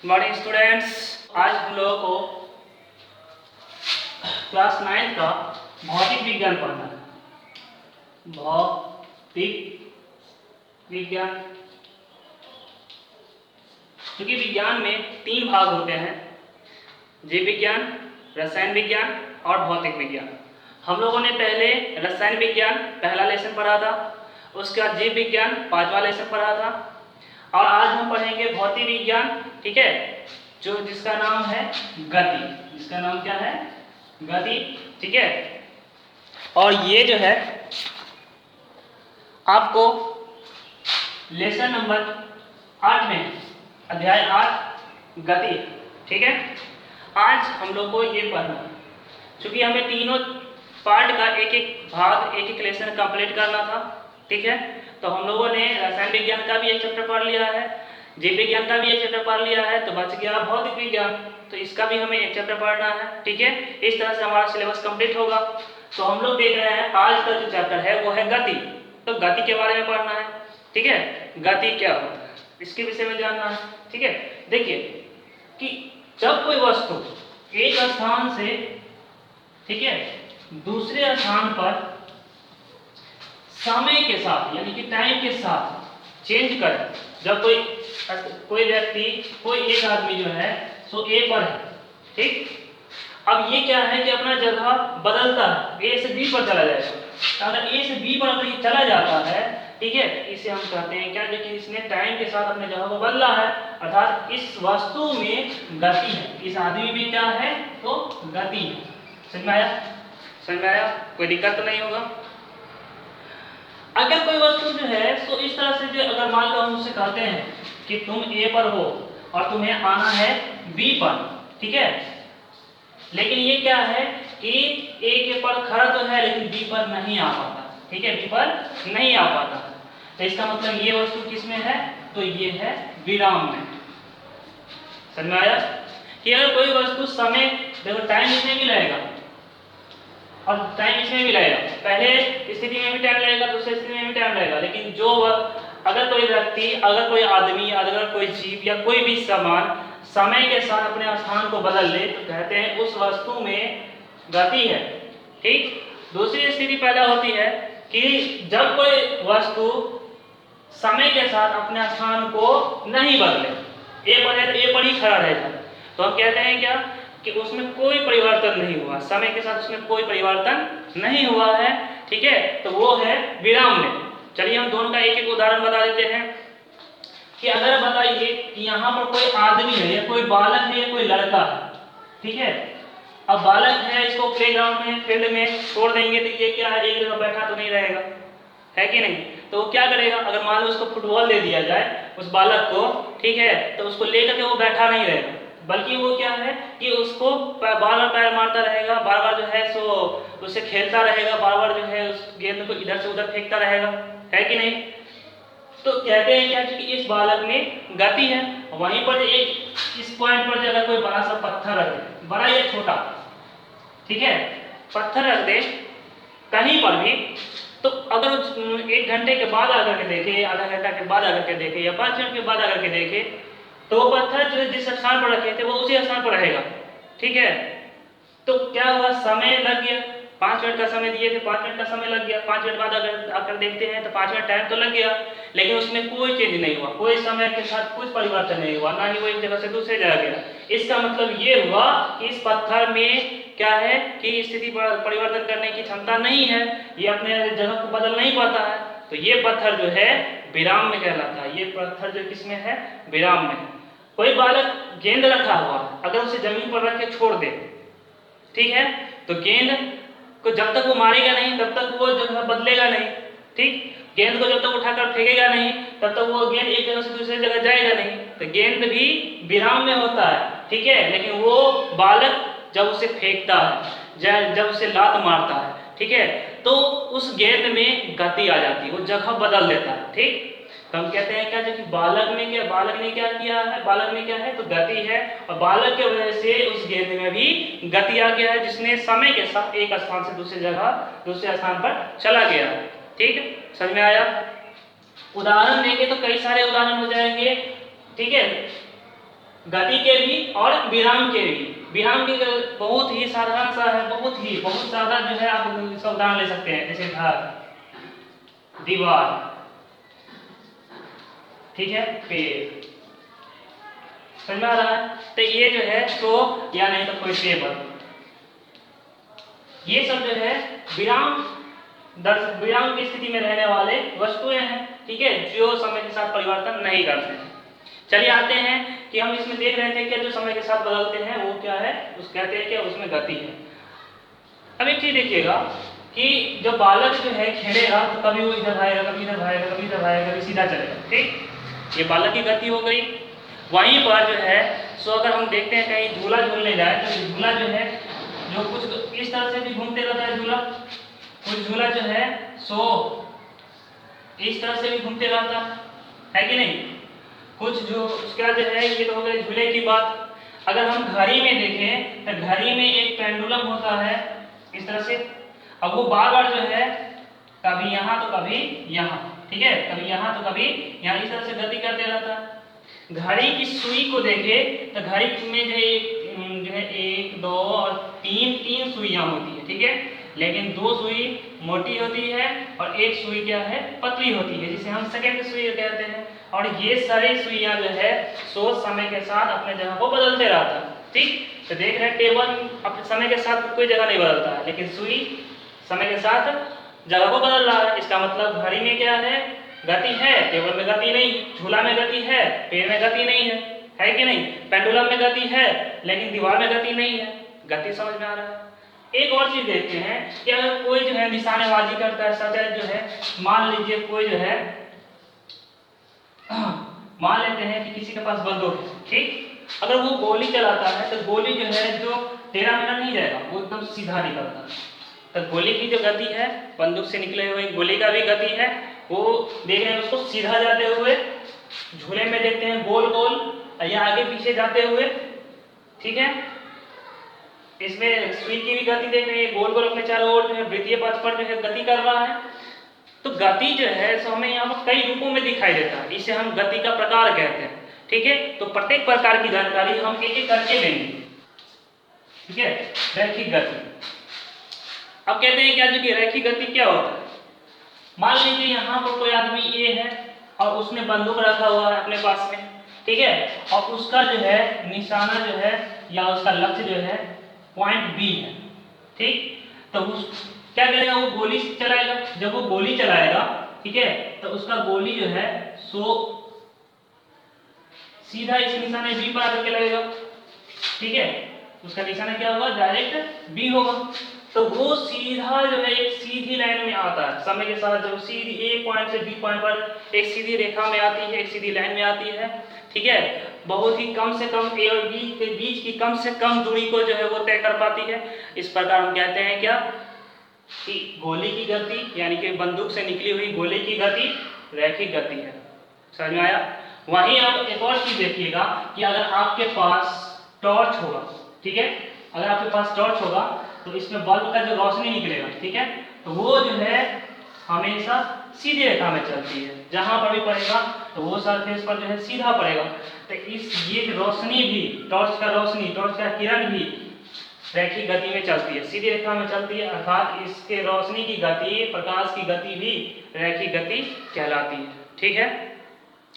Morning students, आज हम लोगों को क्लास 9 का भौतिक विज्ञान पढ़ना है। भौतिक विज्ञान, क्योंकि विज्ञान में 3 भाग होते हैं, जीव विज्ञान, रसायन विज्ञान और भौतिक विज्ञान। हम लोगों ने पहले रसायन विज्ञान पहला लेसन पढ़ा था, उसके बाद जीव विज्ञान 5वां लेसन पढ़ा था, और आज हम पढ़ेंगे भौतिक विज्ञान, ठीक है, जो जिसका नाम है गति। जिसका नाम क्या है? गति, ठीक है। और ये जो है आपको लेसन नंबर 8 में, अध्याय 8 गति, ठीक है। आज हम लोग को ये पढ़ना है, क्योंकि हमें तीनों पार्ट का एक एक भाग, एक एक लेसन कंप्लीट करना था, ठीक है। तो हम लोगों ने रसायन विज्ञान का भी एक चैप्टर पढ़ लिया है, जीव विज्ञान का भी एक चैप्टर पढ़ लिया है, तो बच गया भौतिक विज्ञान, तो इसका भी हमें एक चैप्टर पढ़ना है, ठीक है। इस तरह से हमारा सिलेबस कंप्लीट होगा। तो हम लोग देख रहे हैं आज का जो चैप्टर है वो है गति। तो गति के बारे में पढ़ना है, ठीक है। गति क्या होता है इसके विषय में जानना है, ठीक है। देखिए कि जब कोई वस्तु एक स्थान से, ठीक है, दूसरे स्थान पर समय के साथ यानी कि टाइम के साथ चेंज करे, जब कोई व्यक्ति, कोई एक आदमी जो है सो ए पर है, ठीक। अब ये क्या है कि अपना जगह बदलता है, ए से बी पर चला जाएगा। अगर ए से बी पर अगर ये चला जाता है, ठीक है, इसे हम कहते हैं क्या, देखिए इसने टाइम के साथ अपने जगह को बदला है, अर्थात इस वस्तु में गति है, इस आदमी में क्या है तो गति है। समझ में आया? समझ में आया? कोई दिक्कत तो नहीं होगा। अगर कोई वस्तु जो है तो इस तरह से, जो अगर मान लो हम उससे कहते हैं कि तुम ए पर हो और तुम्हें आना है बी पर, ठीक है, लेकिन ये क्या है कि ए के पर खड़ा तो है लेकिन बी पर नहीं आ पाता, ठीक है, बी पर नहीं आ पाता। तो इसका मतलब ये वस्तु किस में है तो ये है विराम में। समझ में आया? कि अगर कोई वस्तु समय, देखो टाइम इसमें भी लगेगा और टाइम इसमें भी लगेगा, पहले स्थिति में भी टाइम लगेगा, दूसरी स्थिति में भी टाइम लगेगा, लेकिन जो अगर कोई व्यक्ति, अगर कोई आदमी, अगर कोई जीव या कोई भी सामान समय के साथ अपने स्थान को बदल ले तो कहते हैं उस वस्तु में गति है, ठीक। दूसरी स्थिति पैदा होती है कि जब कोई वस्तु समय के साथ अपने स्थान को नहीं बदले, ए पर है तो ए पर ही खड़ा रहेगा, तो हम कहते हैं क्या कि उसमें कोई परिवर्तन नहीं हुआ, समय के साथ उसमें कोई परिवर्तन नहीं हुआ है, ठीक है, तो वो है विराम में। चलिए हम दोनों का एक एक उदाहरण बता देते हैं कि अगर बताइए कि यहाँ पर कोई आदमी है या कोई बालक है या कोई लड़का है, ठीक है। अब बालक है, इसको प्लेग्राउंड में, फील्ड में छोड़ देंगे तो ये क्या है, एक जगह बैठा तो नहीं रहेगा, है कि नहीं। तो वो क्या करेगा, अगर मान लो उसको फुटबॉल दे दिया जाए उस बालक को, ठीक है, तो उसको लेकर के वो बैठा नहीं रहेगा, बल्कि वो क्या है कि उसको बार बार पैर मारता रहेगा, बार बार जो है सो उससे खेलता रहेगा, बार बार जो है उस गेंद को इधर से उधर फेंकता रहेगा, है कि नहीं। तो कहते हैं क्या कि इस बालक में गति है। वहीं पर एक इस पॉइंट पर अगर कोई बड़ा सा पत्थर रख दे, बड़ा या छोटा, ठीक है, पत्थर रख दे कहीं पर भी, तो अगर 1 घंटे के बाद आकर के देखे, आधा घंटा के बाद आकर के देखे या 5 मिनट के बाद आकर के देखे, तो वो पत्थर जो जिस स्थान पर रखे थे वो उसी स्थान पर रहेगा, ठीक है। तो क्या हुआ, समय लग गया, 5 मिनट का समय दिए थे, 5 मिनट का समय लग गया, 5 मिनट बाद अगर आकर देखते हैं तो 5 मिनट टाइम तो लग गया, लेकिन उसमें कोई चेंज नहीं हुआ, कोई समय के साथ कुछ परिवर्तन नहीं हुआ, ना ही वो एक जगह से दूसरे जगह गया। इसका मतलब ये हुआ कि इस पत्थर में क्या है कि स्थिति परिवर्तन करने की क्षमता नहीं है, ये अपने जगह को बदल नहीं पाता है, तो ये पत्थर जो है विराम में कहलाता है। ये पत्थर जो किसमें है, विराम में। कोई बालक गेंद रखा हुआ, अगर उसे जमीन पर रख के छोड़ दे, ठीक है, तो गेंद को जब तक वो मारेगा नहीं तब तक वो जगह बदलेगा नहीं, ठीक। गेंद को जब तक उठाकर फेंकेगा नहीं तब तक वो गेंद एक जगह से दूसरी जगह जाएगा नहीं, तो गेंद भी विराम में होता है, ठीक है। लेकिन वो बालक जब उसे फेंकता है, जब उसे लात मारता है, ठीक है, तो उस गेंद में गति आ जाती है, वो जगह बदल देता है, ठीक। तो हम कहते हैं क्या, जो कि बालक ने क्या किया है, बालक में क्या है तो गति है, और बालक की वजह से उस गेंद में भी गति आ गया है, जिसने समय के साथ एक स्थान से दूसरे स्थान पर चला गया, ठीक। समझ में आया? उदाहरण देंगे तो कई सारे उदाहरण हो जाएंगे, ठीक है। गति के भी और विराम के भी। विराम के बहुत ही साधारण सा है, बहुत ज्यादा जो है आप इसका उदाहरण ले सकते हैं, जैसे घर, दीवार, ठीक है, पेड़। समझ में आ रहा है? तो ये जो है सो या नहीं तो कोई टेबल, ये सब जो है विराम की स्थिति में रहने वाले वस्तुएं हैं, ठीक है, जो समय के साथ परिवर्तन नहीं करते हैं। चलिए आते हैं कि हम इसमें देख रहे थे कि जो समय के साथ बदलते हैं वो क्या है, उस कहते हैं कि उसमें गति है। अब एक चीज देखिएगा कि जब बालक जो है खेलेगा तो कभी वो इधर भागेगा, कभी इधर भागेगा, कभी इधर भागेगा, कभी सीधा चलेगा, ठीक, ये बालक की गति हो गई। वहीं पर जो है सो अगर हम देखते हैं कहीं झूला झूलने जाए तो झूला जो है जो कुछ इस तरह से भी घूमते रहता है झूला, कुछ झूला जो है सो इस तरह से भी घूमते रहता है कि नहीं, कुछ जो उसका जो है ये तो हो गई झूले की बात। अगर हम घड़ी में देखें तो घड़ी में एक पेंडुलम होता है इस तरह से, अब वो बार बार जो है कभी यहाँ तो कभी यहाँ, ठीक है, कभी यहाँ तो कभी यहाँ, इस तरह से गति करते रहता है। घड़ी की सुई को देखें तो घड़ी में जो है एक, दो और तीन सुइयां होती है, ठीक है, लेकिन दो सुई मोटी होती है और एक सुई क्या है, पतली होती है, जिसे हम सेकंड सुई कहते हैं। और ये सारी सुइयां जो है सो समय के साथ अपने जगह को बदलते रहता है, ठीक। तो देख रहे हैं टेबल अपने समय के साथ कोई जगह नहीं बदलता है, लेकिन सुई समय के साथ जगह को बदल रहा है। इसका मतलब घड़ी में क्या है, गति है, टेबल में गति नहीं, झूला में गति है, पेड़ में गति नहीं है कि नहीं, पेंडुलम में गति है लेकिन दीवार में गति नहीं है। गति समझ में आ रहा है? एक और चीज देखते हैं कि अगर कोई जो है निशानेबाजी करता है, सचेत जो है, मान लीजिए कोई जो है मान लेते हैं कि किसी के पास बंदूक है, ठीक, अगर वो गोली चलाता है तो गोली जो है जो टेढ़ा मेढ़ा नहीं जाएगा, वो एकदम सीधा निकलता है। तो गोली की जो गति है, बंदूक से निकले हुए गोली का भी गति है, वो देख रहे हैं उसको सीधा जाते हुए, झूले में देखते हैं गोल गोल या आगे पीछे जाते हुए, ठीक है। इसमें सुई की भी गति देख रहे हैं, गोल गोल अपने चारों ओर जो है वृत्तीय पथ पर जो है गति कर रहा है। तो गति जो है सो हमें यहाँ पर कई रूपों में दिखाई देता है, इसे हम गति का प्रकार कहते हैं, ठीक है। तो प्रत्येक प्रकार की जानकारी हम एक एक करके लेंगे, ठीक है। रैखिक गति, अब कहते हैं क्या जो कि रैखिक गति क्या होता है। मान लीजिए यहाँ पर कोई आदमी ए है और उसने बंदूक रखा हुआ है अपने पास में, ठीक है, और उसका जो है निशाना जो है या उसका लक्ष्य जो है पॉइंट बी है, ठीक। तो उस क्या करेगा, वो गोली चलाएगा। जब वो गोली चलाएगा, ठीक है, तो उसका गोली जो है सो सीधा इस निशाने बी पर आकर के लगेगा, ठीक है। उसका निशाना क्या होगा, डायरेक्ट बी होगा। तो वो सीधा जो है एक सीधी लाइन में आता है, समय के साथ जब सीधी ए पॉइंट से बी पॉइंट पर एक सीधी रेखा में आती है, एक सीधी लाइन में आती है, ठीक है। बहुत ही कम से कम ए और बी के बीच की कम से कम दूरी को जो है वो तय कर पाती है। इस प्रकार हम कहते हैं क्या कि गोली की गति यानी कि बंदूक से निकली हुई गोली की गति रैखिक गति है। समझ में आया? वहीं आप एक और चीज देखिएगा कि अगर आपके पास टॉर्च होगा, ठीक है, अगर आपके पास टॉर्च होगा तो इसमें बल्ब का जो रोशनी निकलेगा, ठीक है, तो वो जो है हमेशा सीधी रेखा में चलती है, जहां पर भी पड़ेगा तो वो सरफेस पर जो है सीधा पड़ेगा। तो इस ये रोशनी भी, टॉर्च का रोशनी, टॉर्च का किरण भी रैखिक गति में चलती है, सीधी रेखा में चलती है, अर्थात इसके रोशनी की गति, प्रकाश की गति भी रैखिक गति कहलाती है, ठीक है।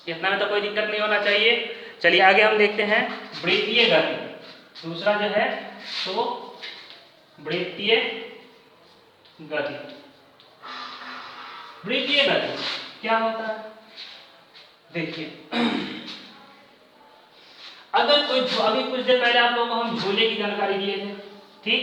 इतना में तो कोई दिक्कत नहीं होना चाहिए। चलिए आगे हम देखते हैं वृत्तीय गति। दूसरा जो है तो वृत्तीय गति। वृत्तीय गति क्या होता है, देखिए अगर कोई, अभी कुछ देर पहले आप लोगों को हम झूले की जानकारी दिए थे, ठीक,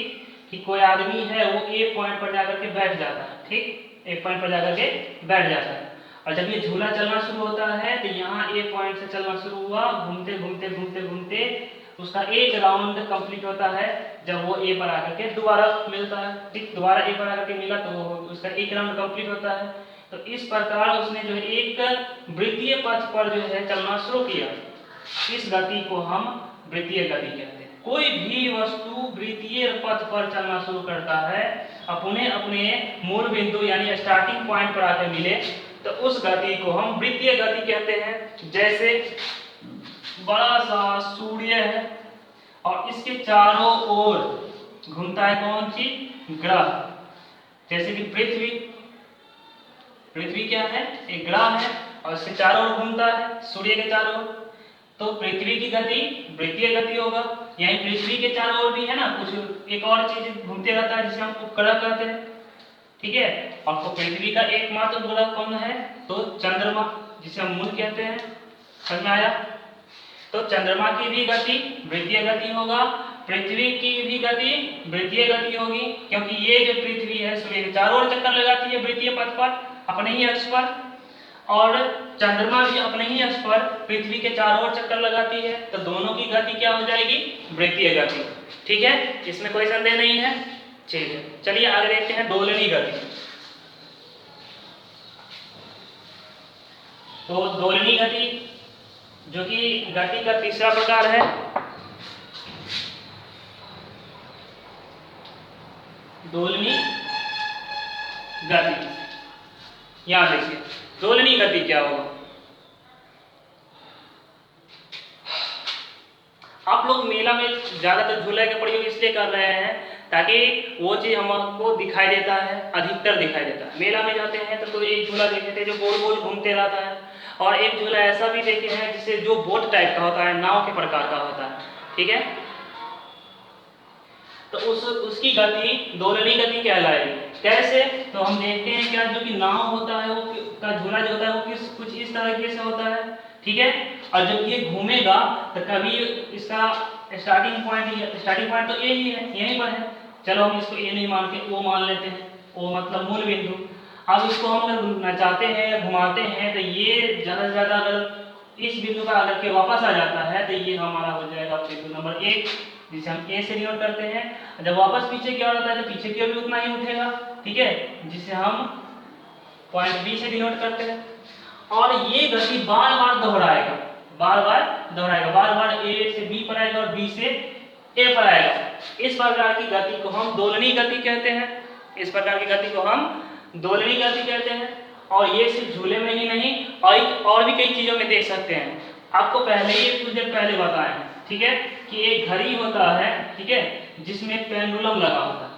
कि कोई आदमी है वो एक पॉइंट पर जाकर के बैठ जाता है, ठीक, एक पॉइंट पर जाकर के बैठ जाता है, और जब ये झूला चलना शुरू होता है तो यहाँ एक पॉइंट से चलना शुरू हुआ, घूमते घूमते घूमते घूमते उसका एक राउंड कंप्लीट होता है, जब वो ए पर आकर के दोबारा मिलता है, ठीक, दोबारा ए पर आकर के मिला तो उसका एक राउंड कंप्लीट होता है। तो इस प्रकार उसने जो है एक वृत्तीय पथ पर जो है चलना शुरू किया, इस गति को हम वृत्तीय गति कहते हैं। कोई भी वस्तु वृत्तीय पथ पर चलना शुरू करता है, अपने अपने मूल बिंदु यानी स्टार्टिंग पॉइंट पर आकर मिले, तो उस गति को हम वृत्तीय गति कहते हैं। जैसे बड़ा सा सूर्य है और इसके चारों ओर घूमता है कौन सी ग्रह, जैसे कि पृथ्वी। पृथ्वी क्या है, एक ग्रह है और इसके चारों ओर घूमता है सूर्य के चारों ओर। तो पृथ्वी की गति वृत्तीय गति होगा। यही पृथ्वी के चारों ओर भी है ना कुछ एक और चीज घूमते रहता है जिसे हम उपग्रह कहते हैं, ठीक है। और तो पृथ्वी का एकमात्र ग्रह कौन है, तो चंद्रमा, जिसे हम मून कहते हैं। समझ में आया। तो चंद्रमा की भी गति वृत्तीय गति होगा, पृथ्वी की भी गति वृत्तीय गति होगी, क्योंकि ये जो पृथ्वी है सूर्य के चारों ओर चक्कर लगाती है वृत्तीय पथ पर अपने ही अक्ष पर, और चंद्रमा भी अपने ही अक्ष पर पृथ्वी के चारों ओर चक्कर लगाती है। तो दोनों की गति क्या हो जाएगी, वृत्तीय गति। ठीक है, इसमें कोई संदेह नहीं है। ठीक है, चलिए आगे देखते हैं दोलनी गति। तो दोलनी गति जो कि गति का तीसरा प्रकार है। दोलनी गति, यहां देखिए दोलनी गति क्या होगा। आप लोग मेला में ज्यादातर झूले का प्रयोग इसलिए कर रहे हैं ताकि वो चीज हमको दिखाई देता है, अधिकतर दिखाई देता है। मेला में जाते हैं तो एक झूला देखे थे जो गोल गोल घूमते रहता है, और एक झूला ऐसा भी देखे हैं जिसे जो बोट टाइप का होता है, नाव के प्रकार का होता है, ठीक है। तो उसकी गति दोलनी गति कहलाएगी। कैसे, तो हम देखते हैं क्या जो कि नाव होता है वो का झूला जो होता है वो कुछ इस तरीके से होता है, ठीक है। और जब ये घूमेगा तो कभी इसका स्टार्टिंग पॉइंट तो यही है, यहीं पर है। चलो हम इसको ये नहीं मान के ओ मान लेते हैं, ओ मतलब मूल बिंदु। अब इसको हम अगर नचाते हैं या घुमाते हैं तो ये ज्यादा से ज्यादा अगर इस बिंदु पर आकर के वापस आ जाता है तो ये हमारा हो जाएगा बिंदु नंबर 1, जिसे हम ए से डिनोट करते हैं। जब वापस पीछे की ओर आता है तो पीछे की ओर भी उतना ही उठेगा, ठीक है, जिसे हम पॉइंट बी से डिनोट करते हैं। और ये गति बार बार दोहराएगा, बार बार ए से बी पर आएगा और बी से ए पर आएगा। इस प्रकार की गति को हम दोलनी गति कहते हैं। इस प्रकार की गति को हम दोलनी गति कहते हैं। और ये सिर्फ झूले में ही नहीं और भी कई चीजों में देख सकते हैं। आपको पहले ही कुछ देर पहले बताया है, ठीक है, कि एक घड़ी होता है, ठीक है, जिसमें पेंडुलम लगा होता है,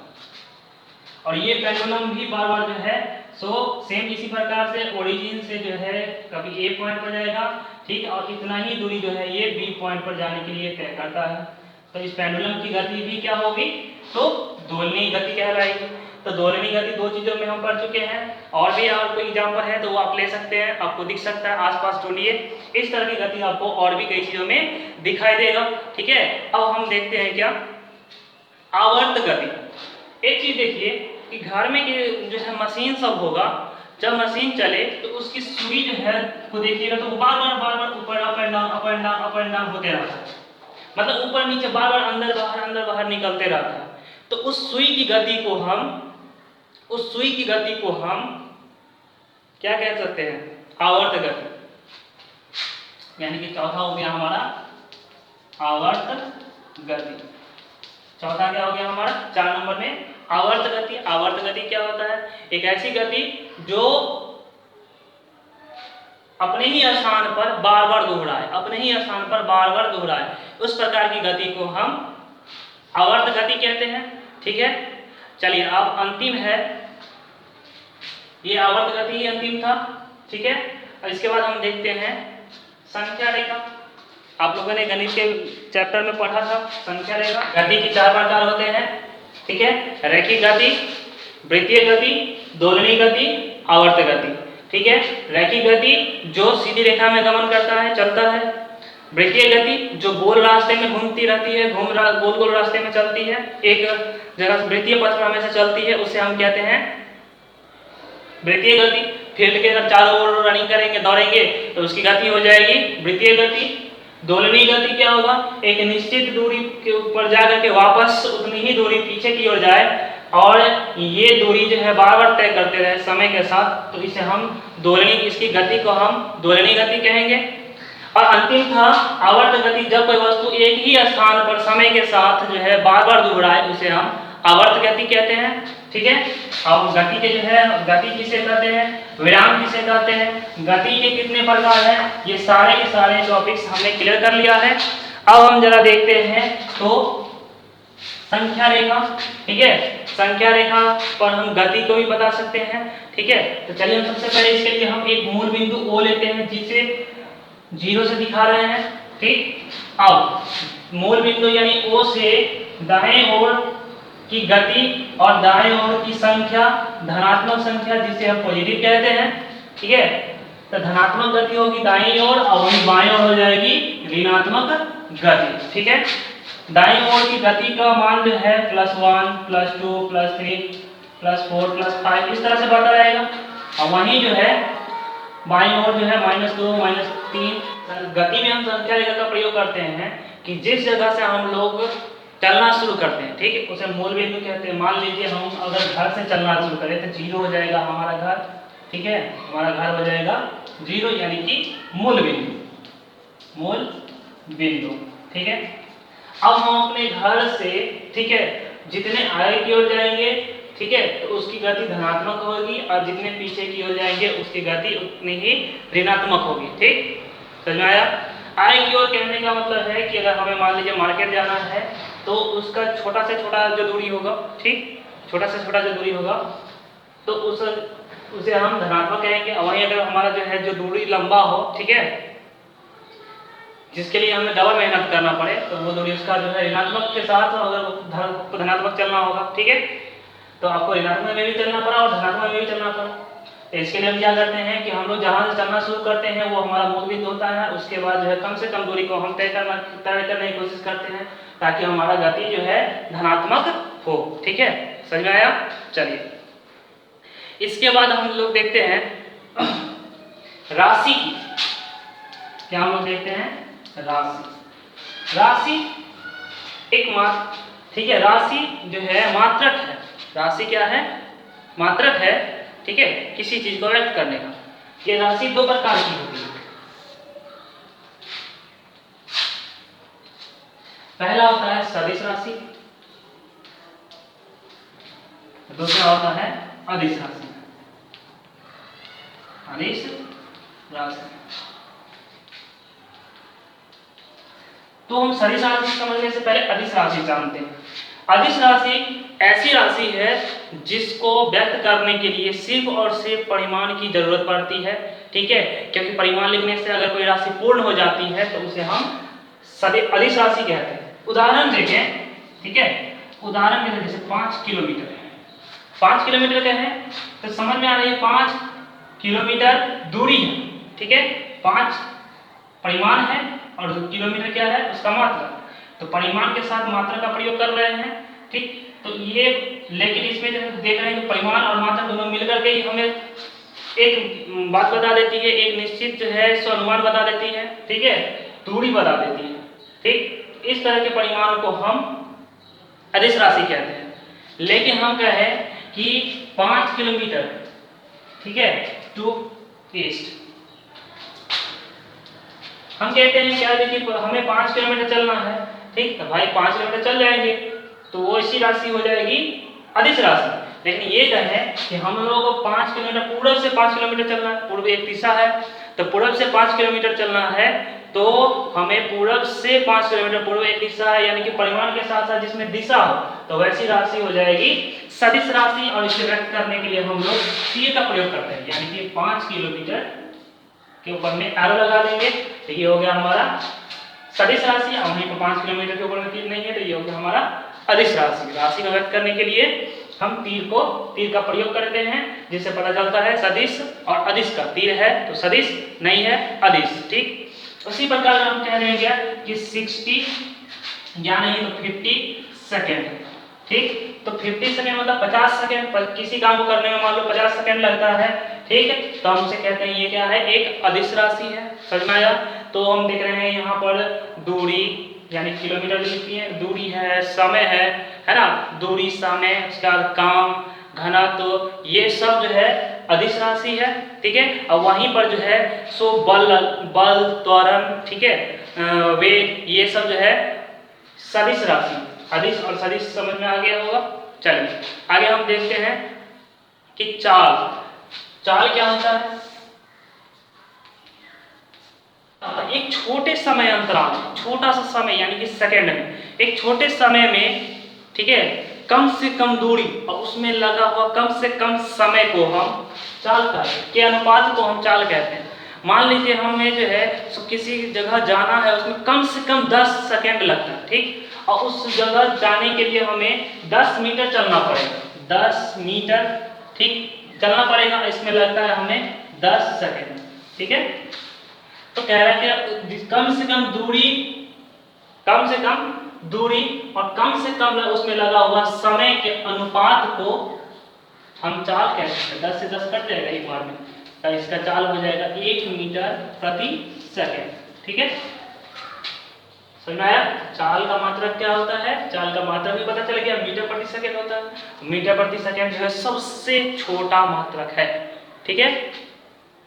और ये पेंडुलम भी बार बार जो है सेम इसी प्रकार से ओरिजिन से जो है कभी ए पॉइंट पर जाएगा, ठीक, और इतना ही दूरी जो है ये बी पॉइंट पर जाने के लिए तय करता है। तो इस पेंडुलम की गति भी क्या होगी, तो दोलनी गति कहलाएगी। तो दोलनी गति दो चीजों में हम पढ़ चुके हैं, और भी और कोई एग्जाम्पल है तो वो आप ले सकते हैं, आपको दिख सकता है आसपास ढूंढिए। इस तरह की गति आपको और भी कई चीजों में दिखाई देगा, ठीक है। अब हम देखते हैं क्या, आवर्त गति। एक चीज देखिए कि घर में जो है मशीन सब होगा, जब मशीन चले तो उसकी सुई जो है को देखिएगा तो वो बार बार ऊपर अप एंड डाउन होते रहता है, मतलब ऊपर नीचे बार बार अंदर बाहर निकलते रहता है। तो उस सुई की गति को हम क्या कह सकते हैं, आवर्त गति। यानी कि चौथा हो गया हमारा आवर्त गति। चौथा क्या हो गया हमारा 4 नंबर में आवर्त गति। आवर्त गति क्या होता है, एक ऐसी गति जो अपने ही स्थान पर बार बार दोहराए, उस प्रकार की गति को हम आवर्त गति कहते हैं, ठीक है। चलिए अब अंतिम है, ये आवर्त गति ही अंतिम था, ठीक है। और इसके बाद हम देखते हैं संख्या रेखा। आप लोगों ने गणित के चैप्टर में पढ़ा था संख्या रेखा। गति के 4 प्रकार होते हैं, ठीक है, रैखिक गति, वृत्तीय गति, दोलनी गति, आवर्त गति, ठीक है। रैखिक गति जो सीधी रेखा में गमन करता है, चलता है। वृत्तीय गति जो गोल रास्ते में घूमती रहती है, गोल रास्ते में चलती है, एक जगह वृत्तीय पथ पर हमेशा चलती है, उसे हम कहते हैं वृत्तीय गति। फील्ड के अगर चारों ओर रनिंग करेंगे, दौड़ेंगे तो उसकी गति हो जाएगी वृत्तीय गति। दोलनी गति क्या होगा, एक निश्चित दूरी के ऊपर जाकर के वापस उतनी ही दूरी पीछे की ओर जाए, और ये दूरी जो है बार बार तय करते रहे समय के साथ, तो इसे हम इसकी गति को हम दोलनी गति कहेंगे। और अंतिम था आवर्त गति, जब कोई वस्तु एक ही स्थान पर समय के साथ जो है बार बार दोहराए, उसे हम आवर्त गति कहते हैं, ठीक है। अब गति के जो है, गति किसे कहते हैं, विराम किसे कहते हैं, गति के कितने प्रकार हैं, ये सारे के सारे टॉपिक्स हमने क्लियर कर लिया है। अब हम जरा देखते हैं तो संख्या रेखा, ठीक है, संख्या रेखा पर हम गति को भी बता सकते हैं, ठीक है। तो चलिए हम सबसे पहले इसके लिए हम एक मूल बिंदु O लेते हैं जिसे 0 से दिखा रहे हैं, ठीक। अब मूल बिंदु यानी O से दाएं ओर की गति और दाएं ओर की संख्या धनात्मक संख्या जिसे हम पॉजिटिव कहते हैं, ठीक है। तो धनात्मक गति होगी दाईं ओर और वहीं बाईं ओर हो जाएगी ऋणात्मक गति, ठीक है। दाईं ओर की गति का मान जो है +1 +2 +3 +4 +5 इस तरह से बढ़ता रहेगा, और वहीं जो है बाईं ओर जो है -2 -3। गति में हम संख्या रेखा का प्रयोग करते हैं कि जिस जगह से हम लोग चलना शुरू करते हैं, ठीक है, उसे मूल बिंदु कहते हैं। मान लीजिए हम अगर घर से चलना शुरू करें तो 0 हो जाएगा हमारा घर, ठीक है, हमारा घर हो जाएगा 0 यानी कि मूल बिंदु, मूल बिंदु, ठीक है। अब हम अपने घर से, ठीक है, जितने आगे की ओर जाएंगे, ठीक है, तो उसकी गति धनात्मक होगी और जितने पीछे की ओर जाएंगे उसकी गति उतनी ही ऋणात्मक होगी, ठीक। समझ में आया। आगे की ओर कहने का मतलब है कि अगर हमें मान लीजिए मार्केट जाना है तो उसका छोटा से छोटा जो दूरी होगा, ठीक, छोटा से छोटा जो दूरी होगा तो उसे हम धनात्मक कहेंगे। और वहीं अगर हमारा जो है जो दूरी लंबा हो, ठीक है, जिसके लिए हमें डबल मेहनत करना पड़े तो वो दूरी उसका जो है ऋणात्मक के साथ, अगर धनात्मक चलना होगा, ठीक है, तो आपको ऋणात्मक में भी चलना पड़ा और धनात्मक में भी चलना पड़ा। तो इसके लिए हम क्या करते हैं कि हम लोग जहाँ से चलना शुरू करते हैं वो हमारा मूल बिंदु होता है, उसके बाद जो है कम से कम दूरी को हम तय करने की कोशिश करते हैं ताकि हमारा गति जो है धनात्मक हो, ठीक है। समझ में आया। चलिए इसके बाद हम लोग देखते हैं राशि की, क्या हम लोग देखते हैं राशि। राशि एक मात्र, ठीक है, राशि जो है मात्रक है। राशि क्या है, मात्रक है, ठीक है, किसी चीज को व्यक्त करने का। ये राशि दो प्रकार की होती है। पहला होता है सदिश राशि, दूसरा होता है अदिश राशि। अदिश राशि तो हम सदिश राशि समझने से पहले अदिश राशि जानते हैं। अदिश राशि ऐसी राशि है जिसको व्यक्त करने के लिए सिर्फ और सिर्फ परिमाण की जरूरत पड़ती है, ठीक है, क्योंकि परिमाण लिखने से अगर कोई राशि पूर्ण हो जाती है तो उसे हम अदिश राशि कहते हैं। उदाहरण देखें, ठीक है, उदाहरण के जैसे 5 किलोमीटर है, 5 किलोमीटर का है तो समझ में आ रही है 5 किलोमीटर दूरी है, ठीक है, 5 परिमाण है और किलोमीटर क्या है उसका मात्रा। तो परिमाण के साथ मात्रा का प्रयोग कर रहे हैं, ठीक। तो ये लेकिन इसमें जो देख रहे हैं कि परिमाण और मात्रा दोनों मिलकर के ही हमें एक बात बता देती है, एक निश्चित जो है सो अनुमान बता देती है, ठीक है, दूरी बता देती है, ठीक। इस तरह के परिमाण को हम अदिश राशि कहते हैं। लेकिन हम कहें कि 5 किलोमीटर, ठीक है, टू ईस्ट, हम कहते हैं क्या, देखिए हमें 5 किलोमीटर चलना है, ठीक, तो भाई 5 किलोमीटर चल जाएंगे तो वो ऐसी राशि हो जाएगी अदिश राशि। लेकिन ये कहें कि हम लोगों को 5 किलोमीटर पूर्व से 5 किलोमीटर चलना है, पूर्व एक दिशा है तो पूर्व से 5 किलोमीटर चलना है तो हमें पूर्व से 5 किलोमीटर, पूर्व एक दिशा है यानी कि परिमाण के साथ साथ जिसमें दिशा हो तो वैसी राशि हो जाएगी सदिश राशि। और इसे व्यक्त करने के लिए हम लोग तीर का प्रयोग करते हैं, यानी कि 5 किलोमीटर के ऊपर में एरो लगा देंगे तो ये हो गया हमारा सदिश राशि। और वहीं पर 5 किलोमीटर के ऊपर में तीर नहीं है तो ये हो गया हमारा अदिश राशि। राशि को व्यक्त करने के लिए हम तीर का प्रयोग करते हैं जिससे पता चलता है सदिश और अदिश का। तीर है तो सदिश, नहीं है अदिश, ठीक। उसी प्रकार हम कह देंगे कि 60 या नहीं तो 50 सेकेंड, ठीक। तो 50 सेकेंड मतलब 50 सेकेंड, किसी काम को करने में मान लो 50 सेकेंड लगता है, ठीक है, तो हम उसे कहते हैं ये क्या है, एक अदिश राशि है। समझ में आया। तो हम देख रहे हैं यहाँ पर दूरी यानी किलोमीटर लिखी है, दूरी है, समय है ना, दूरी, समय, उसका काम, घनत्व, तो ये सब जो है अदिश राशि है, ठीक है। और वहीं पर जो है सो बल त्वरण, ठीक है, वेग, ये सब जो है सदिश राशि। अदिश और सदिश समझ में आ गया होगा, चलिए आगे हम देखते हैं कि चाल। चाल क्या होता है? एक छोटे समय अंतराल, छोटा सा समय यानी कि सेकंड में, एक छोटे समय में, ठीक है, कम से कम दूरी और उसमें लगा हुआ कम से कम समय को हम चाल के अनुपात को हम चाल कहते हैं। मान लीजिए हमें जो है किसी जगह जाना है, उसमें कम से कम 10 सेकंड लगता है, ठीक, और उस जगह जाने के लिए हमें 10 मीटर चलना पड़ेगा, 10 मीटर, ठीक, चलना पड़ेगा, इसमें लगता है हमें 10 सेकंड, ठीक है। तो कह रहा है कि कम से कम दूरी और कम से कम उसमें लगा हुआ समय के अनुपात को हम चाल कहते हैं। 10 से 10 कट जाएगा एक बार में, तो इसका चाल हो जाएगा 1 मीटर प्रति सेकंड, ठीक है। समझ में आया? चाल का मात्रक क्या होता है? चाल का मात्रक भी पता चल गया, मीटर प्रति सेकंड होता है। मीटर प्रति सेकंड जो है सबसे छोटा मात्रक है, ठीक है,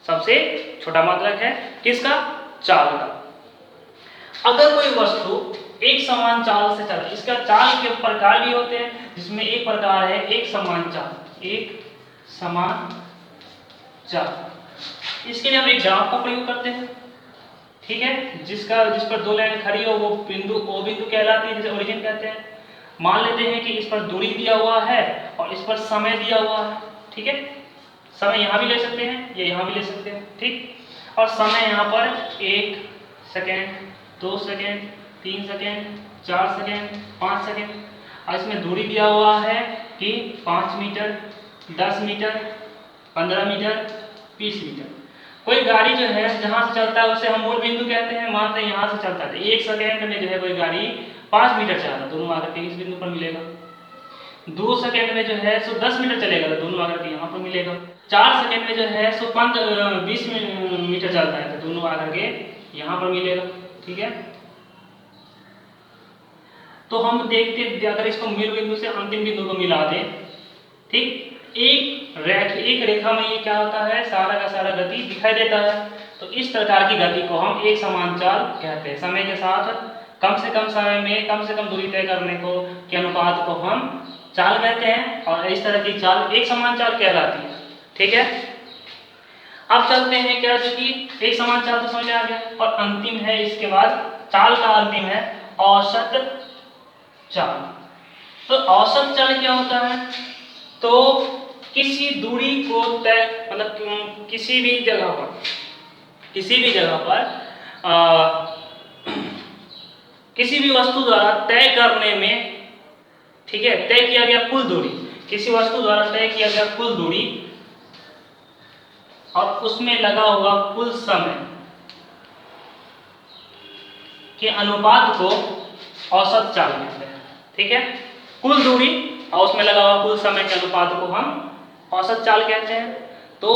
सबसे छोटा मात्रक है किसका? चाल का। अगर कोई वस्तु एक समान चाल से चले, इसका चाल के प्रकार भी होते हैं, जिसमें एक प्रकार है एक समान चाल, एक समान चाल। इसके लिए हम एक ग्राफ का प्रयोग करते हैं, ठीक है, जिस पर दो लाइन खड़ी हो वो बिंदु ओ बिंदु कहलाती है, जिसे ओरिजिन कहते हैं। मान लेते हैं कि इस पर दूरी दिया हुआ है और इस पर समय दिया हुआ है, ठीक है, समय यहाँ भी ले सकते हैं, ये यहाँ भी ले सकते हैं, ठीक, और समय यहाँ पर 1 second, 2 second, 3 second, 4 second, 5 second, और इसमें दूरी दिया हुआ है कि 5 मीटर, 10 मीटर, 15 मीटर, 20 मीटर। कोई गाड़ी जो है जहाँ से चलता है उसे हम मूल बिंदु कहते हैं, मानते हैं यहाँ से चलता है, 1 सेकेंड में जो है कोई गाड़ी 5 मीटर चला, दोनों आकर के इस बिंदु पर मिलेगा। 2 सेकेंड में जो है सो 10 मीटर चलेगा, तो दोनों आकर के यहाँ पर मिलेगा। 4 सेकेंड में जो है सो 20 मीटर चलता है, तो दोनों आकर के यहाँ पर मिलेगा, ठीक है। तो हम देखते अगर इसको मूल बिंदु से अंतिम बिंदु को मिला दें, ठीक, एक रेखा में ये क्या होता है, सारा का सारा गति दिखाई देता है। तो इस प्रकार की गति को हम एक समान चाल कहते हैं। समय के साथ कम से कम समय में कम से कम दूरी तय करने को के अनुपात को हम चाल कहते हैं, और इस तरह की चाल एक समान चाल कहलाती है, ठीक है। अब चलते हैं क्या, जो कि एक समान चाल तो समझ में आ गया, और अंतिम है इसके बाद चाल का अंतिम है औसत चाल। तो औसत चाल क्या होता है? तो किसी दूरी को तय, मतलब किसी भी जगह पर किसी भी वस्तु द्वारा तय करने में, ठीक है, तय किया गया कुल दूरी, किसी वस्तु द्वारा तय किया गया कुल दूरी और उसमें लगा हुआ कुल समय के अनुपात को औसत चाल कहते हैं, ठीक है। कुल दूरी और उसमें लगा हुआ कुल समय के अनुपात को हम औसत चाल कहते हैं। तो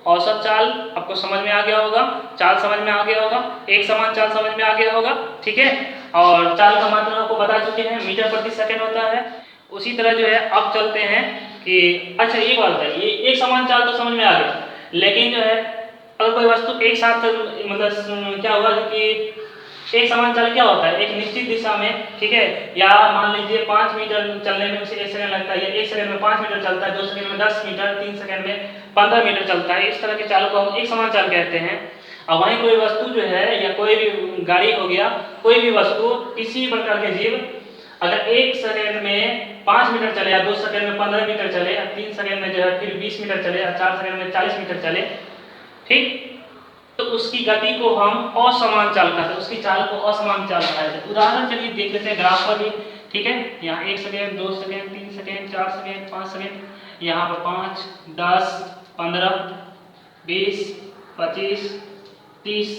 औसत चाल आपको समझ में आ गया होगा, चाल समझ में आ गया होगा, एक समान चाल समझ में आ गया होगा, ठीक है। और चाल का मात्रक आपको बता चुके हैं, मीटर प्रति सेकंड होता है। उसी तरह जो है अब चलते हैं कि अच्छा एक बात बताइए, एक समान चाल तो समझ में आ गया, लेकिन जो है अगर कोई वस्तु एक साथ, मतलब क्या हुआ कि एक समान चाल क्या होता है, एक निश्चित दिशा में, ठीक है, या मान लीजिए 5 मीटर चलने में उसे 1 सेकंड लगता है, या 1 सेकंड में 5 मीटर चलता है, 2 सेकंड में 10 मीटर, 3 सेकंड में 15 मीटर चलता है, इस तरह के चालों को हम एक समान चाल कहते हैं। और वहीं कोई वस्तु जो है, या कोई भी गाड़ी हो गया, कोई भी वस्तु, किसी भी प्रकार के जीव अगर 1 सेकंड में 5 मीटर चले, या 2 सेकंड में 15 मीटर चले, या 3 सेकंड में जो है फिर 20 मीटर चले, या 4 सेकंड में 40 मीटर चले, ठीक, तो उसकी गति को हम असमान चाल कहते हैं, उसकी चाल को असमान चाल कहा जाता है। उदाहरण चलिए देख लेते हैं ग्राफ पर भी, ठीक है। यहाँ 1 second, 2 second, 3 second, 4 second, 5 second, यहाँ पर 5, 10, 15, 20, 25, 30।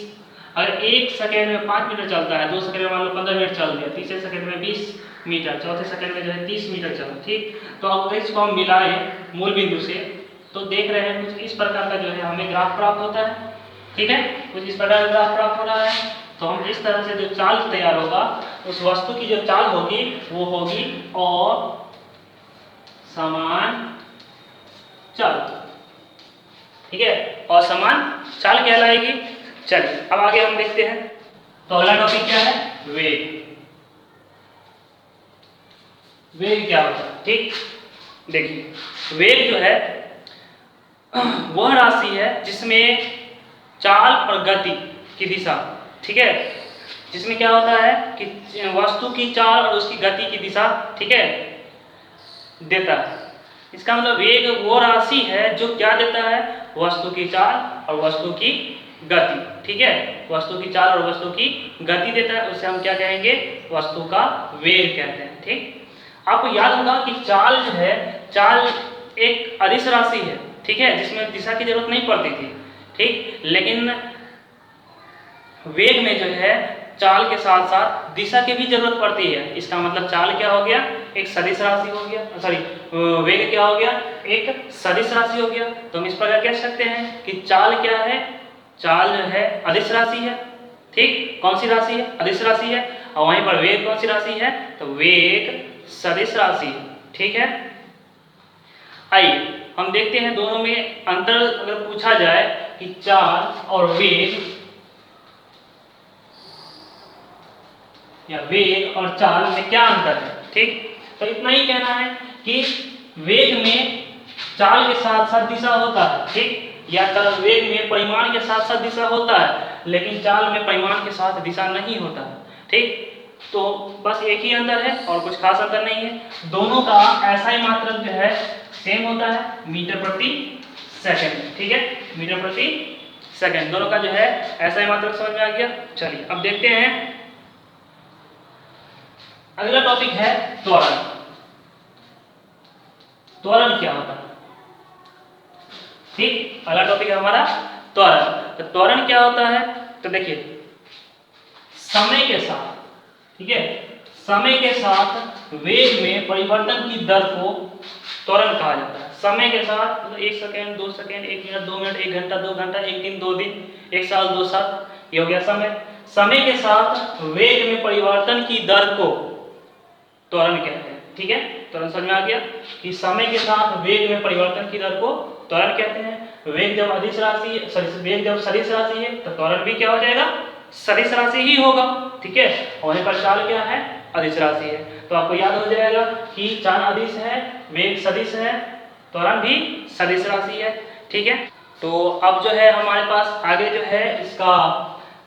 अगर 1 सेकंड में 5 मीटर चलता है, 2 सेकंड में मान लो 15 मिनट चल गया, तीसरे सेकंड में 20 मीटर, चौथे सेकंड में जो है 30 मीटर चला, ठीक। तो अब इसको हम मिलाएं मूल बिंदु से, तो देख रहे हैं कुछ इस प्रकार का जो है हमें ग्राफ प्राप्त होता है, ठीक है, कुछ इस प्रकार का ग्राफ प्राप्त हो रहा है। तो हम इस तरह से जो चाल तैयार होगा, उस वस्तु की जो चाल होगी वो होगी और समान चाल, ठीक है, और समान चाल कहलाएगी। चलिए अब आगे हम देखते हैं। तो अगला टॉपिक क्या है? वेग। वेग क्या होता है, ठीक। देखिए वेग जो है वह राशि है जिसमें चाल और गति की दिशा, ठीक है, जिसमें क्या होता है कि वस्तु की चाल और उसकी गति की दिशा, ठीक है, देता है। इसका मतलब वेग वो राशि है जो क्या देता है, वस्तु की चाल और वस्तु की गति, ठीक है, वस्तु की चाल और वस्तु की गति देता है, उसे हम क्या कहेंगे, वस्तु का वेग कहते हैं। ठीक, आपको याद होगा कि चाल जो है, चाल एक अदिश राशि है, ठीक है, जिसमें दिशा की जरूरत नहीं पड़ती थी, ठीक, लेकिन वेग में जो है चाल के साथ साथ दिशा की भी जरूरत पड़ती है। इसका मतलब चाल क्या हो गया, एक सदिश राशि हो गया, सॉरी वेग क्या हो गया, एक सदिश राशि हो गया। तो हम इस प्रकार कह सकते हैं कि चाल क्या है, चाल जो है अदिश राशि है, ठीक, कौन सी राशि है, अदिश राशि है, और वहीं पर वेग कौन सी राशि है, तो वेग सदिश राशि है, ठीक है। आइए हम देखते हैं दोनों में अंतर अगर पूछा जाए कि चाल और वेग या वेग और चाल में क्या अंतर है, ठीक, तो इतना ही कहना है कि वेग में चाल के साथ साथ दिशा होता है, ठीक, या वेग में परिमाण के साथ साथ दिशा होता है, लेकिन चाल में परिमाण के साथ दिशा नहीं होता है, ठीक। तो बस एक ही अंतर है और कुछ खास अंतर नहीं है। दोनों का ऐसा ही मात्रक जो है सेम होता है, मीटर प्रति सेकंड, ठीक है, मीटर प्रति सेकंड, दोनों का जो है ऐसा ही मात्रक समझ में आ गया। चलिए अब देखते हैं, अगला टॉपिक है त्वरण। त्वरण क्या होता है, ठीक, अगला टॉपिक है हमारा त्वरण। तो त्वरण क्या होता है, तो देखिए समय के साथ, ठीक है, समय के साथ वेग में परिवर्तन की दर को त्वरण कहा जाता है। समय के साथ मतलब 1 सेकेंड, 2 सेकेंड, 1 मिनट, 2 मिनट, 1 घंटा, 2 घंटा, 1 दिन, 2 दिन, 1 साल, 2 साल, ये हो गया समय। समय के साथ वेग में परिवर्तन की दर को त्वरण कहते हैं, ठीक है, त्वरण समझ में आ गया कि समय के साथ वेग में परिवर्तन की दर को त्वरण कहते हैं। वेग जब अदिश राशि, वेग जब सदिश राशि है तो त्वरण भी क्या हो जाएगा, सदिश राशि ही होगा, ठीक है, और वहीं पर चाल क्या है, अदिश राशि है। तो आपको याद हो जाएगा कि चाल अदिश है, वेग सदिश है, त्वरण भी सदिश राशि है, ठीक है। तो अब जो है हमारे पास आगे जो है इसका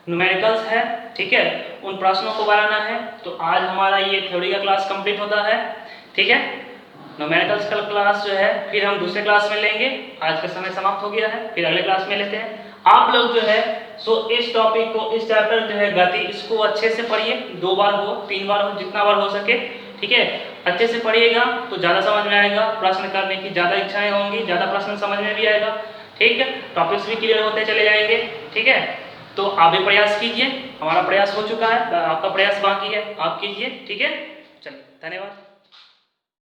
न्यूमेरिकल्स है, ठीक है, उन प्रश्नों को बनाना है। तो आज हमारा ये थ्योरी का क्लास कंप्लीट होता है, ठीक है। न्यूमेरिकल्स का क्लास जो है फिर हम दूसरे क्लास में लेंगे, आज का समय समाप्त हो गया है, फिर अगले क्लास में लेते हैं। आप लोग जो है सो इस टॉपिक को, इस चैप्टर जो है गति, इसको अच्छे से पढ़िए, 2 बार हो, 3 बार हो, जितना बार हो सके, ठीक है, अच्छे से पढ़िएगा तो ज़्यादा समझ में आएगा, प्रश्न करने की ज़्यादा इच्छाएं होंगी, ज़्यादा प्रश्न समझ में भी आएगा, ठीक है, टॉपिक्स भी क्लियर होते चले जाएंगे, ठीक है। तो आप भी प्रयास कीजिए, हमारा प्रयास हो चुका है, आपका प्रयास बाकी है, आप कीजिए, ठीक है। चलिए धन्यवाद।